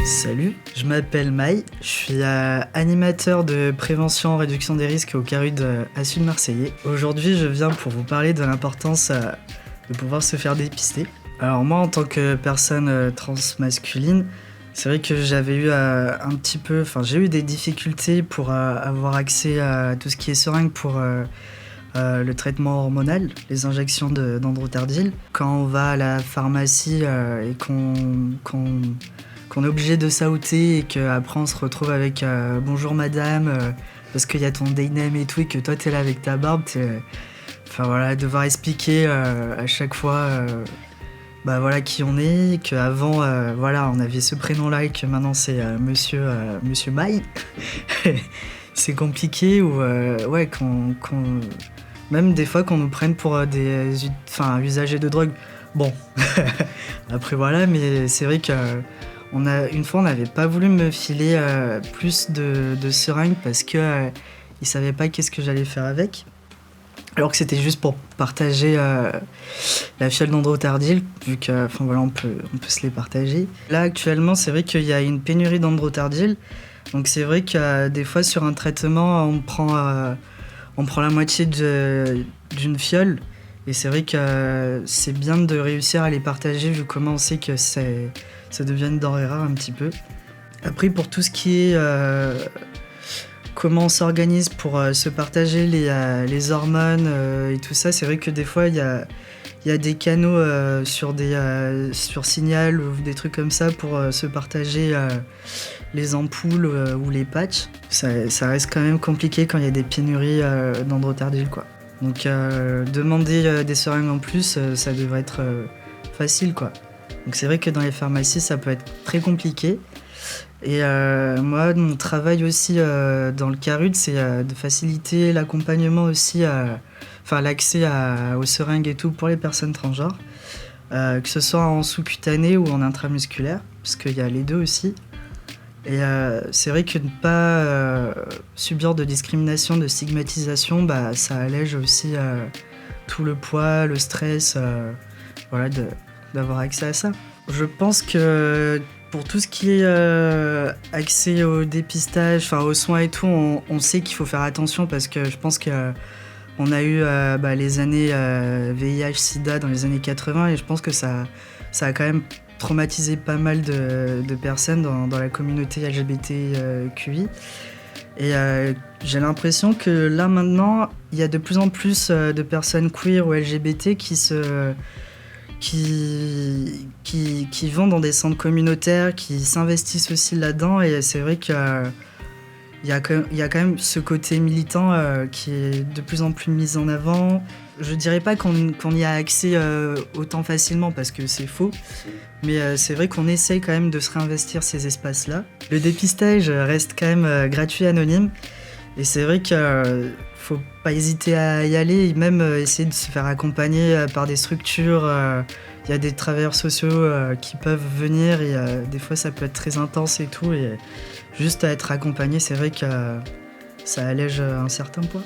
Salut, je m'appelle Maï, je suis animateur de prévention réduction des risques au CARUD à Sud-Marseillais. Aujourd'hui, je viens pour vous parler de l'importance de pouvoir se faire dépister. Alors moi, en tant que personne transmasculine, c'est vrai que j'avais eu j'ai eu des difficultés pour avoir accès à tout ce qui est seringue pour le traitement hormonal, les injections d'androtardil. Quand on va à la pharmacie et qu'on est obligé de s'outer et qu'après on se retrouve avec bonjour madame, parce qu'il y a ton day name et tout, et que toi t'es là avec ta barbe, devoir expliquer à chaque fois qui on est, et qu'avant on avait ce prénom là et que maintenant c'est monsieur Maï. C'est compliqué, ou même des fois qu'on nous prenne pour des usagers de drogue. Bon, après voilà, mais c'est vrai que une fois on n'avait pas voulu me filer plus de seringues parce que ils savaient pas qu'est-ce que j'allais faire avec. Alors que c'était juste pour partager la fiole d'androtardil, vu que on peut se les partager. Là actuellement c'est vrai qu'il y a une pénurie d'androtardil, donc c'est vrai que des fois sur un traitement on prend la moitié d'une fiole, et c'est vrai que c'est bien de réussir à les partager vu comment on sait que ça devient une denrée rare un petit peu. Après, pour tout ce qui est comment on s'organise pour se partager les hormones et tout ça, c'est vrai que des fois il y a des canaux sur Signal ou des trucs comme ça pour se partager les ampoules ou les patchs. Ça reste quand même compliqué quand il y a des pénuries d'androtardil, quoi. Donc demander des seringues en plus, ça devrait être facile, quoi. Donc c'est vrai que dans les pharmacies, ça peut être très compliqué. Et moi, mon travail aussi dans le CARUD, c'est de faciliter l'accompagnement aussi, l'accès aux seringues et tout pour les personnes transgenres, que ce soit en sous-cutané ou en intramusculaire, parce qu'il y a les deux aussi. Et c'est vrai que ne pas subir de discrimination, de stigmatisation, ça allège aussi tout le poids, le stress, d'avoir accès à ça. Je pense que pour tout ce qui est accès au dépistage, aux soins et tout, on sait qu'il faut faire attention, parce que je pense qu'on a eu les années VIH-Sida dans les années 80, et je pense que ça a quand même traumatisé pas mal de personnes dans la communauté LGBTQI. Et j'ai l'impression que là maintenant, il y a de plus en plus de personnes queer ou LGBT qui vont dans des centres communautaires, qui s'investissent aussi là-dedans, et c'est vrai qu'il y a quand même ce côté militant qui est de plus en plus mis en avant. Je dirais pas qu'on y a accès autant facilement, parce que c'est faux, mais c'est vrai qu'on essaye quand même de se réinvestir ces espaces-là. Le dépistage reste quand même gratuit et anonyme, et c'est vrai qu'il faut pas hésiter à y aller, et même essayer de se faire accompagner par des structures. Il y a des travailleurs sociaux qui peuvent venir, et des fois ça peut être très intense et tout, et juste à être accompagné, c'est vrai que ça allège un certain poids.